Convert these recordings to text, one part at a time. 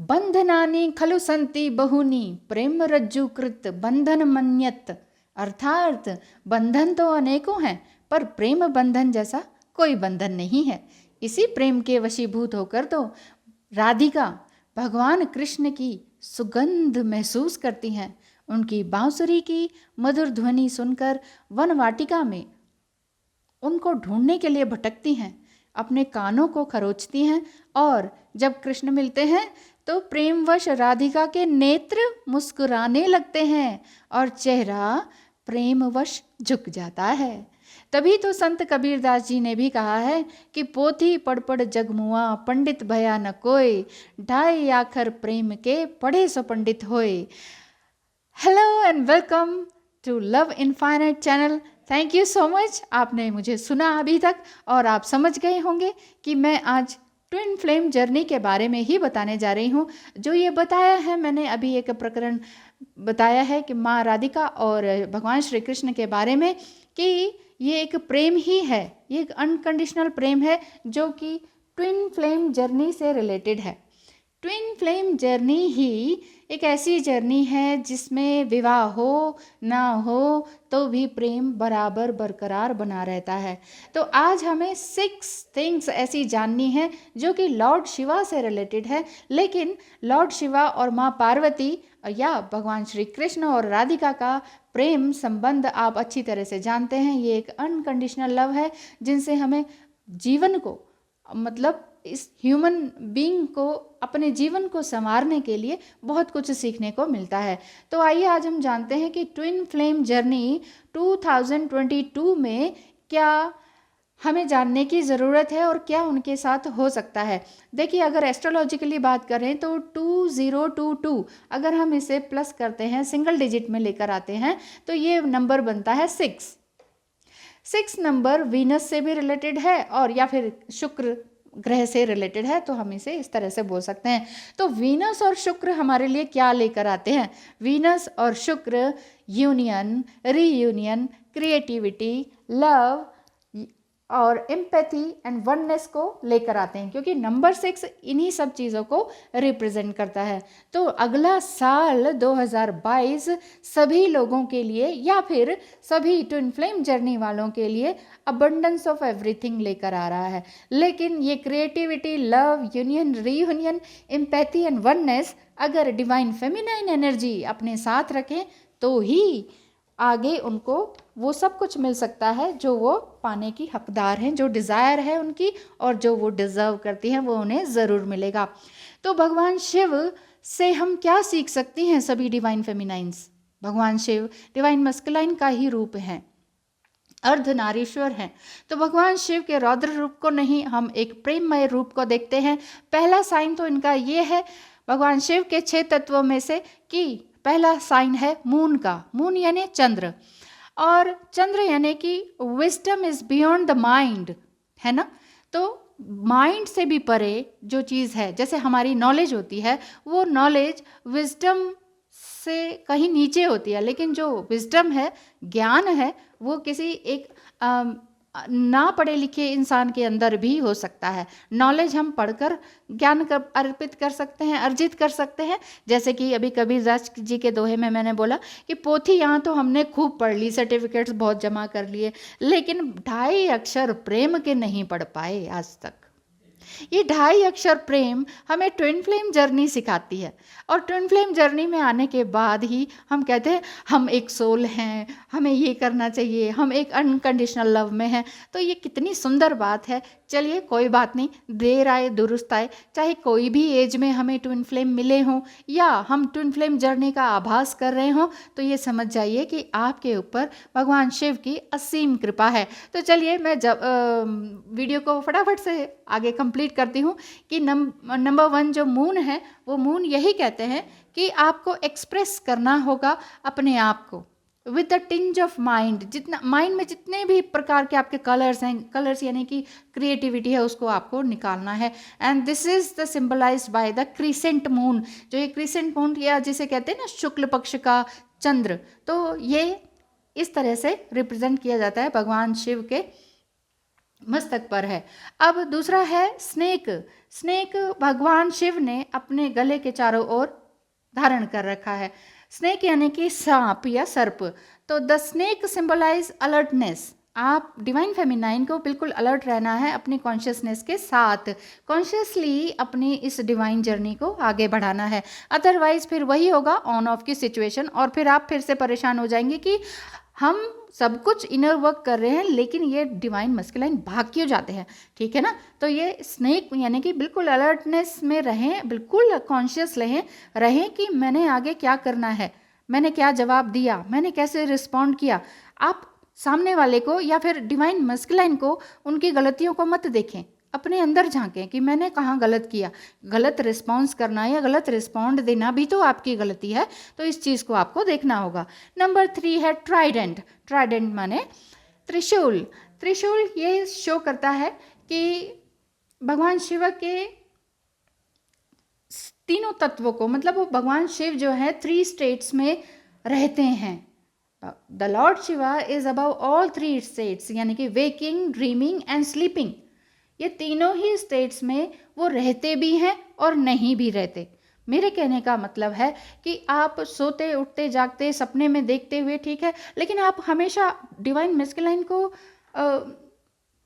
बंधनानि खलु संति बहुनी प्रेम रज्जु कृत बंधन मन्यत। अर्थात बंधन तो अनेकों हैं, पर प्रेम बंधन जैसा कोई बंधन नहीं है। इसी प्रेम के वशीभूत होकर तो राधिका भगवान कृष्ण की सुगंध महसूस करती हैं। उनकी बांसुरी की मधुर ध्वनि सुनकर वन वाटिका में उनको ढूंढने के लिए भटकती हैं, अपने कानों को खरोचती हैं, और जब कृष्ण मिलते हैं तो प्रेमवश राधिका के नेत्र मुस्कुराने लगते हैं और चेहरा प्रेमवश झुक जाता है। तभी तो संत कबीरदास जी ने भी कहा है कि पोथी पढ़ पढ़ जगमुआ पंडित भया न कोय, ढाई आखर प्रेम के पढ़े सो पंडित होए। Hello and welcome to love infinite channel. Thank you so much, आपने मुझे सुना अभी तक और आप समझ गए होंगे कि मैं आज ट्विन फ्लेम जर्नी के बारे में ही बताने जा रही हूँ। जो ये बताया है मैंने अभी एक प्रकरण बताया है कि माँ राधिका और भगवान श्री कृष्ण के बारे में, कि ये एक प्रेम ही है, ये एक अनकंडीशनल प्रेम है जो कि ट्विन फ्लेम जर्नी से रिलेटेड है। ट्विन फ्लेम जर्नी ही एक ऐसी जर्नी है जिसमें विवाह हो ना हो तो भी प्रेम बराबर बरकरार बना रहता है। तो आज हमें 6 थिंग्स ऐसी जाननी है जो कि लॉर्ड शिवा से रिलेटेड है, लेकिन लॉर्ड शिवा और माँ पार्वती या भगवान श्री कृष्ण और राधिका का प्रेम संबंध आप अच्छी तरह से जानते हैं। ये एक अनकंडीशनल लव है जिनसे हमें जीवन को, मतलब इस ह्यूमन बीइंग को, अपने जीवन को संवारने के लिए बहुत कुछ सीखने को मिलता है। तो आइए आज हम जानते हैं कि ट्विन फ्लेम जर्नी 2022 में क्या हमें जानने की ज़रूरत है और क्या उनके साथ हो सकता है। देखिए, अगर एस्ट्रोलॉजिकली बात करें तो 2022 अगर हम इसे प्लस करते हैं, सिंगल डिजिट में लेकर आते हैं, तो ये नंबर बनता है 6 नंबर वीनस से भी रिलेटेड है और या फिर शुक्र ग्रह से रिलेटेड है, तो हम इसे इस तरह से बोल सकते हैं। तो वीनस और शुक्र हमारे लिए क्या लेकर आते हैं? वीनस और शुक्र यूनियन, रीयूनियन, क्रिएटिविटी, लव और एम्पैथी एंड वननेस को लेकर आते हैं, क्योंकि नंबर 6 इन्हीं सब चीज़ों को रिप्रेजेंट करता है। तो अगला साल 2022 सभी लोगों के लिए या फिर सभी ट्विन फ्लेम जर्नी वालों के लिए अबंडेंस ऑफ एवरीथिंग लेकर आ रहा है। लेकिन ये creativity, love, union, reunion, empathy and oneness अगर डिवाइन फेमिनाइन एनर्जी अपने साथ रखें तो ही आगे उनको वो सब कुछ मिल सकता है जो वो पाने की हकदार हैं, जो डिज़ायर है उनकी और जो वो डिज़र्व करती हैं वो उन्हें ज़रूर मिलेगा। तो भगवान शिव से हम क्या सीख सकती हैं? सभी डिवाइन फेमिनाइंस, भगवान शिव डिवाइन मस्कुलाइन का ही रूप हैं, अर्धनारीश्वर हैं। तो भगवान शिव के रौद्र रूप को नहीं, हम एक प्रेममय रूप को देखते हैं। पहला साइन तो इनका ये है भगवान शिव के 6 तत्वों में से कि पहला साइन है मून का। मून यानी चंद्र, और चंद्र यानी कि wisdom is beyond the mind, है ना। तो माइंड से भी परे जो चीज़ है, जैसे हमारी नॉलेज होती है, वो नॉलेज विजडम से कहीं नीचे होती है, लेकिन जो विजडम है, ज्ञान है, वो किसी एक ना पढ़े लिखे इंसान के अंदर भी हो सकता है। नॉलेज हम पढ़कर ज्ञान अर्पित कर सकते हैं, अर्जित कर सकते हैं। जैसे कि अभी कबीरदास जी के दोहे में मैंने बोला कि पोथी यहाँ तो हमने खूब पढ़ ली, सर्टिफिकेट्स बहुत जमा कर लिए, लेकिन 2.5 अक्षर प्रेम के नहीं पढ़ पाए आज तक। ये 2.5 अक्षर प्रेम हमें ट्विन फ्लेम जर्नी सिखाती है, और ट्विन फ्लेम जर्नी में आने के बाद ही हम कहते हैं हम एक सोल हैं, हमें ये करना चाहिए, हम एक अनकंडीशनल लव में हैं। तो ये कितनी सुंदर बात है। चलिए कोई बात नहीं, देर आए दुरुस्त आए। चाहे कोई भी एज में हमें ट्विन फ्लेम मिले हों या हम ट्विन फ्लेम जर्नी का आभास कर रहे हों, तो ये समझ जाइए कि आपके ऊपर भगवान शिव की असीम कृपा है। तो चलिए मैं वीडियो को फटाफट से आगे कंप्लीट करती हूँ कि नंबर 1 जो मून है, वो मून यही कहते हैं कि आपको एक्सप्रेस करना होगा अपने आप को with the tinge of mind. जितना माइंड में जितने भी प्रकार के आपके कलर्स हैं, कलर्स यानी कि क्रिएटिविटी है, उसको आपको निकालना है। And this is the symbolized by the crescent moon. जो ये क्रीसेंट मून या जिसे कहते हैं ना शुक्ल पक्ष का चंद्र, तो ये इस तरह से रिप्रेजेंट किया जाता है, भगवान शिव के मस्तक पर है। अब दूसरा है स्नेक। स्नेक भगवान शिव ने अपने गले के चारों ओर धारण कर रखा है। स्नेक यानी कि सांप या सर्प। तो द स्नेक सिंबलाइज अलर्टनेस। आप डिवाइन फेमिनाइन को बिल्कुल अलर्ट रहना है अपनी कॉन्शियसनेस के साथ, कॉन्शियसली अपनी इस डिवाइन जर्नी को आगे बढ़ाना है। अदरवाइज फिर वही होगा ऑन ऑफ की सिचुएशन, और फिर आप फिर से परेशान हो जाएंगे कि हम सब कुछ इनर वर्क कर रहे हैं लेकिन ये डिवाइन मस्कुलाइन भाग क्यों जाते हैं। ठीक है ना। तो ये स्नेक यानी कि बिल्कुल अलर्टनेस में रहें, बिल्कुल कॉन्शियस रहें कि मैंने आगे क्या करना है, मैंने क्या जवाब दिया, मैंने कैसे रिस्पॉन्ड किया। आप सामने वाले को या फिर डिवाइन मस्कुलाइन को उनकी गलतियों को मत देखें, अपने अंदर झांकें कि मैंने कहाँ गलत किया। गलत रिस्पॉन्स करना या गलत रिस्पॉन्ड देना भी तो आपकी गलती है, तो इस चीज़ को आपको देखना होगा। नंबर 3 है ट्राइडेंट। ट्राइडेंट माने त्रिशूल। त्रिशूल ये शो करता है कि भगवान शिव के तीनों तत्वों को, मतलब वो भगवान शिव जो है 3 स्टेट्स में रहते हैं। The Lord Shiva is above all 3 states, यानी कि वेकिंग, ड्रीमिंग एंड स्लीपिंग। ये तीनों ही स्टेट्स में वो रहते भी हैं और नहीं भी रहते। मेरे कहने का मतलब है कि आप सोते उठते जागते सपने में देखते हुए ठीक है, लेकिन आप हमेशा डिवाइन मस्कुलाइन को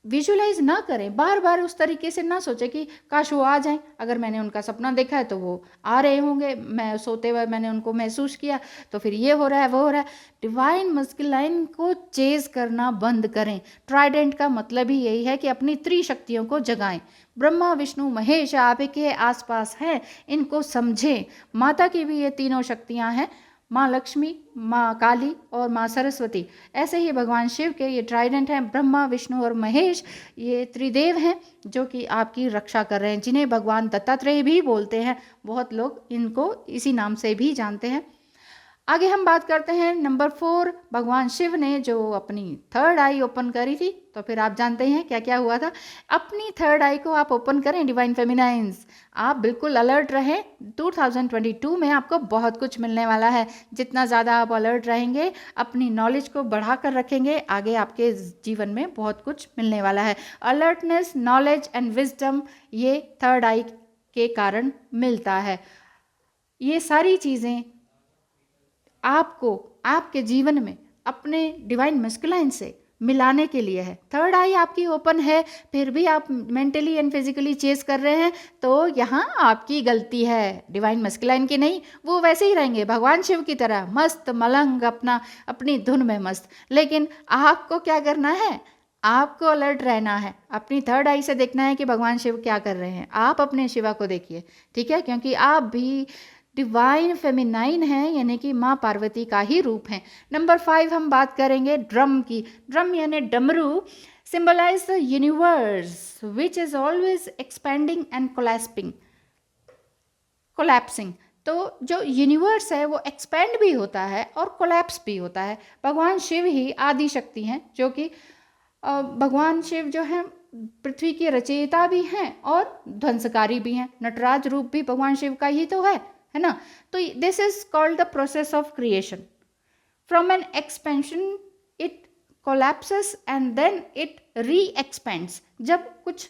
विजुलाइज ना करें, बार बार उस तरीके से ना सोचें कि काश वो आ जाएं। अगर मैंने उनका सपना देखा है तो वो आ रहे होंगे, मैं सोते हुए मैंने उनको महसूस किया तो फिर ये हो रहा है वो हो रहा है। डिवाइन मस्कुलाइन को चेज करना बंद करें। ट्राइडेंट का मतलब ही यही है कि अपनी त्रिशक्तियों को जगाएं। ब्रह्मा विष्णु महेश आपके आसपास हैं, इनको समझें। माता की भी ये तीनों शक्तियां हैं, माँ लक्ष्मी, माँ काली और माँ सरस्वती। ऐसे ही भगवान शिव के ये ट्राइडेंट हैं, ब्रह्मा विष्णु और महेश, ये त्रिदेव हैं जो कि आपकी रक्षा कर रहे हैं, जिन्हें भगवान दत्तात्रेय भी बोलते हैं। बहुत लोग इनको इसी नाम से भी जानते हैं। आगे हम बात करते हैं नंबर 4। भगवान शिव ने जो अपनी थर्ड आई ओपन करी थी, तो फिर आप जानते हैं क्या क्या हुआ था। अपनी थर्ड आई को आप ओपन करें डिवाइन फेमिनाइंस, आप बिल्कुल अलर्ट रहें। 2022 में आपको बहुत कुछ मिलने वाला है। जितना ज़्यादा आप अलर्ट रहेंगे, अपनी नॉलेज को बढ़ा कर रखेंगे, आगे आपके जीवन में बहुत कुछ मिलने वाला है। अलर्टनेस, नॉलेज एंड विजडम, ये थर्ड आई के कारण मिलता है। ये सारी चीज़ें आपको आपके जीवन में अपने डिवाइन मस्कुलाइन से मिलाने के लिए है। थर्ड आई आपकी ओपन है, फिर भी आप मेंटली एंड फिजिकली चेज कर रहे हैं, तो यहाँ आपकी गलती है, डिवाइन मस्कुलाइन की नहीं। वो वैसे ही रहेंगे भगवान शिव की तरह मस्त मलंग, अपनी धुन में मस्त। लेकिन आपको क्या करना है, आपको अलर्ट रहना है, अपनी थर्ड आई से देखना है कि भगवान शिव क्या कर रहे हैं। आप अपने शिवा को देखिए, ठीक है, क्योंकि आप भी डिवाइन फेमिनाइन है, यानी कि माँ पार्वती का ही रूप है। नंबर 5 हम बात करेंगे ड्रम की। ड्रम यानी डमरू symbolize the universe which is always expanding and collapsing. तो जो यूनिवर्स है वो एक्सपेंड भी होता है और कोलैप्स भी होता है। भगवान शिव ही आदि शक्ति हैं, जो कि भगवान शिव जो हैं पृथ्वी के रचयिता भी हैं और ध्वंसकारी भी हैं। नटराज रूप भी भगवान शिव का ही तो है ना। तो this is called the process of creation. From an expansion it collapses and then it reexpands. जब कुछ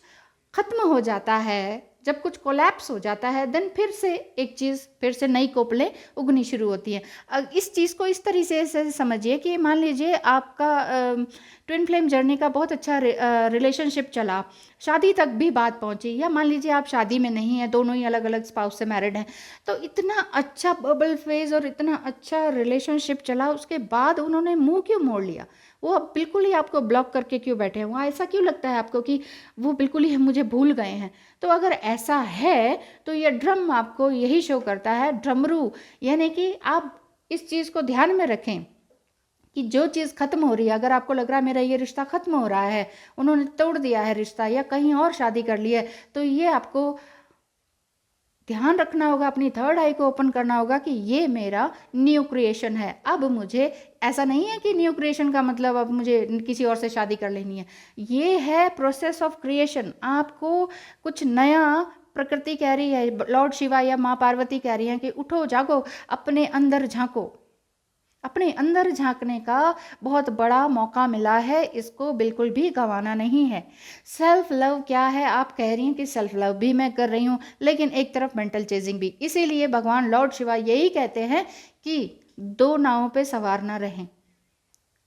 खत्म हो जाता है, जब कुछ कोलैप्स हो जाता है, देन फिर से एक चीज़, फिर से नई कोपलें उगनी शुरू होती हैं। इस चीज़ को इस तरीके से समझिए कि मान लीजिए आपका ट्विन फ्लेम जर्नी का बहुत अच्छा रिलेशनशिप चला, शादी तक भी बात पहुंची, या मान लीजिए आप शादी में नहीं हैं, दोनों ही अलग अलग स्पाउस से मैरिड हैं, तो इतना अच्छा बबल फेज और इतना अच्छा रिलेशनशिप चला, उसके बाद उन्होंने मुंह क्यों मोड़ लिया? वो अब बिल्कुल ही आपको ब्लॉक करके क्यों बैठे हैं? वहाँ ऐसा क्यों लगता है आपको कि वो बिल्कुल ही मुझे भूल गए हैं? तो अगर ऐसा है तो ये ड्रम आपको यही शो करता है, ड्रमरू, यानी कि आप इस चीज़ को ध्यान में रखें कि जो चीज़ खत्म हो रही है, अगर आपको लग रहा है मेरा ये रिश्ता खत्म हो रहा है, उन्होंने तोड़ दिया है रिश्ता या कहीं और शादी कर ली है, तो ये आपको ध्यान रखना होगा, अपनी थर्ड आई को ओपन करना होगा कि ये मेरा न्यू क्रिएशन है। अब मुझे ऐसा नहीं है कि न्यू क्रिएशन का मतलब अब मुझे किसी और से शादी कर लेनी है। ये है प्रोसेस ऑफ क्रिएशन। आपको कुछ नया प्रकृति कह रही है, लॉर्ड शिवा या माँ पार्वती कह रही हैं कि उठो जागो, अपने अंदर झांको। अपने अंदर झांकने का बहुत बड़ा मौका मिला है, इसको बिल्कुल भी गंवाना नहीं है। सेल्फ लव क्या है? आप कह रही हैं कि सेल्फ लव भी मैं कर रही हूँ, लेकिन एक तरफ मेंटल चेजिंग भी। इसीलिए भगवान लॉर्ड शिवा यही कहते हैं कि दो नावों पे सवार ना रहें।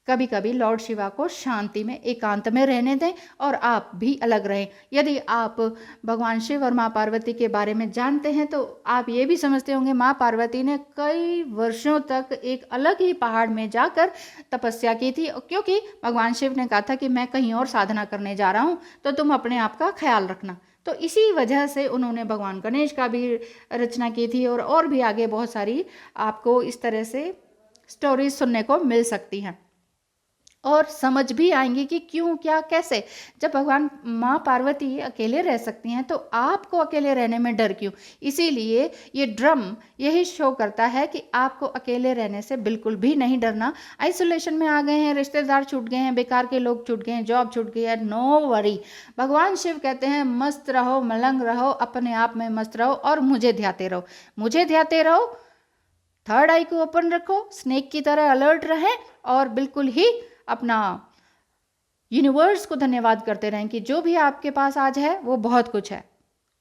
कभी कभी लॉर्ड शिवा को शांति में, एकांत में रहने दें और आप भी अलग रहें। यदि आप भगवान शिव और माँ पार्वती के बारे में जानते हैं तो आप ये भी समझते होंगे माँ पार्वती ने कई वर्षों तक एक अलग ही पहाड़ में जाकर तपस्या की थी, क्योंकि भगवान शिव ने कहा था कि मैं कहीं और साधना करने जा रहा हूँ, तो तुम अपने आप का ख्याल रखना। तो इसी वजह से उन्होंने भगवान गणेश का भी रचना की थी, और भी आगे बहुत सारी आपको इस तरह से स्टोरीज सुनने को मिल सकती हैं और समझ भी आएंगी कि क्यों, क्या, कैसे। जब भगवान माँ पार्वती अकेले रह सकती हैं तो आपको अकेले रहने में डर क्यों? इसीलिए ये ड्रम यही शो करता है कि आपको अकेले रहने से बिल्कुल भी नहीं डरना। आइसोलेशन में आ गए हैं, रिश्तेदार छूट गए हैं, बेकार के लोग छूट गए हैं, जॉब छूट गई है, नो वरी। भगवान शिव कहते हैं मस्त रहो, मलंग रहो, अपने आप में मस्त रहो और मुझे ध्याते रहो, मुझे ध्याते रहो। थर्ड आई को ओपन रखो, स्नेक की तरह अलर्ट रहें और बिल्कुल ही अपना यूनिवर्स को धन्यवाद करते रहें कि जो भी आपके पास आज है वो बहुत कुछ है,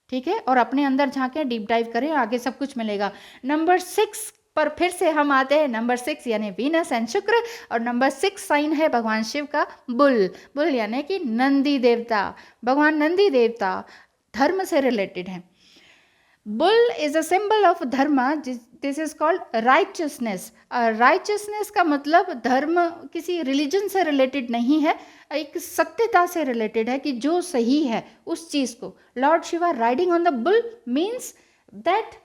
ठीक है। और अपने अंदर झांकें, डीप डाइव करें, आगे सब कुछ मिलेगा। नंबर 6 पर फिर से हम आते हैं। नंबर 6 यानी वीनस एंड शुक्र, और नंबर 6 साइन है भगवान शिव का बुल। बुल यानी कि नंदी देवता। भगवान नंदी देवता धर्म से रिलेटेड हैं। Bull is a symbol of dharma, this is called righteousness. Righteousness का मतलब धर्म किसी रिलीजन से रिलेटेड नहीं है, एक सत्यता से रिलेटेड है कि जो सही है उस चीज़ को। Lord Shiva riding on the bull means that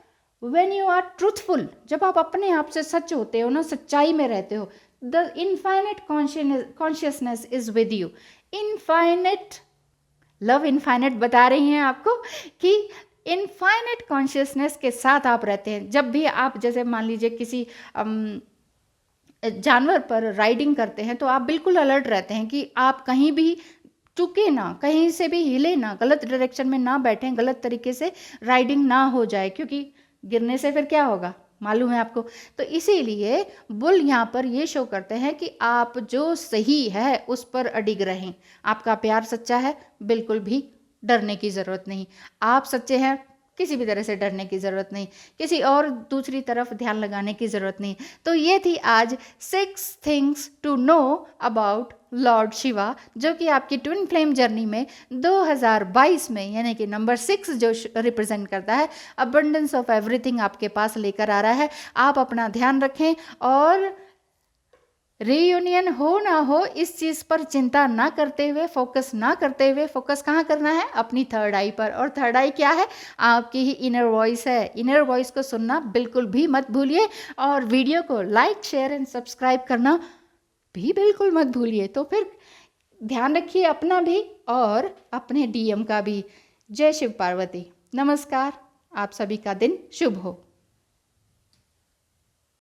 when you are truthful, जब आप अपने आप से सच होते हो ना, सच्चाई में रहते हो, the infinite consciousness is with you. Infinite love, infinite बता रही हैं आपको कि इनफाइनेट कॉन्शियसनेस के साथ आप रहते हैं। जब भी आप, जैसे मान लीजिए किसी जानवर पर राइडिंग करते हैं तो आप बिल्कुल अलर्ट रहते हैं कि आप कहीं भी चुके ना, कहीं से भी हिले ना, गलत डायरेक्शन में ना बैठें, गलत तरीके से राइडिंग ना हो जाए, क्योंकि गिरने से फिर क्या होगा मालूम है आपको। तो इसीलिए बुल यहाँ पर ये शो करते हैं कि आप जो सही है उस पर अडिग रहें। आपका प्यार सच्चा है, बिल्कुल भी डरने की ज़रूरत नहीं। आप सच्चे हैं, किसी भी तरह से डरने की ज़रूरत नहीं, किसी और दूसरी तरफ ध्यान लगाने की ज़रूरत नहीं। तो ये थी आज 6 things to know about lord Shiva, जो कि आपकी ट्विन फ्लेम जर्नी में 2022 में, यानी कि नंबर 6 जो रिप्रेजेंट करता है अबंडेंस ऑफ एवरीथिंग, आपके पास लेकर आ रहा है। आप अपना ध्यान रखें और रीयूनियन हो ना हो इस चीज़ पर चिंता ना करते हुए, फोकस ना करते हुए, फोकस कहाँ करना है? अपनी थर्ड आई पर। और थर्ड आई क्या है? आपकी ही इनर वॉइस है। इनर वॉइस को सुनना बिल्कुल भी मत भूलिए, और वीडियो को लाइक, शेयर एंड सब्सक्राइब करना भी बिल्कुल मत भूलिए। तो फिर ध्यान रखिए अपना भी और अपने डीएम का भी। जय शिव पार्वती। नमस्कार, आप सभी का दिन शुभ हो।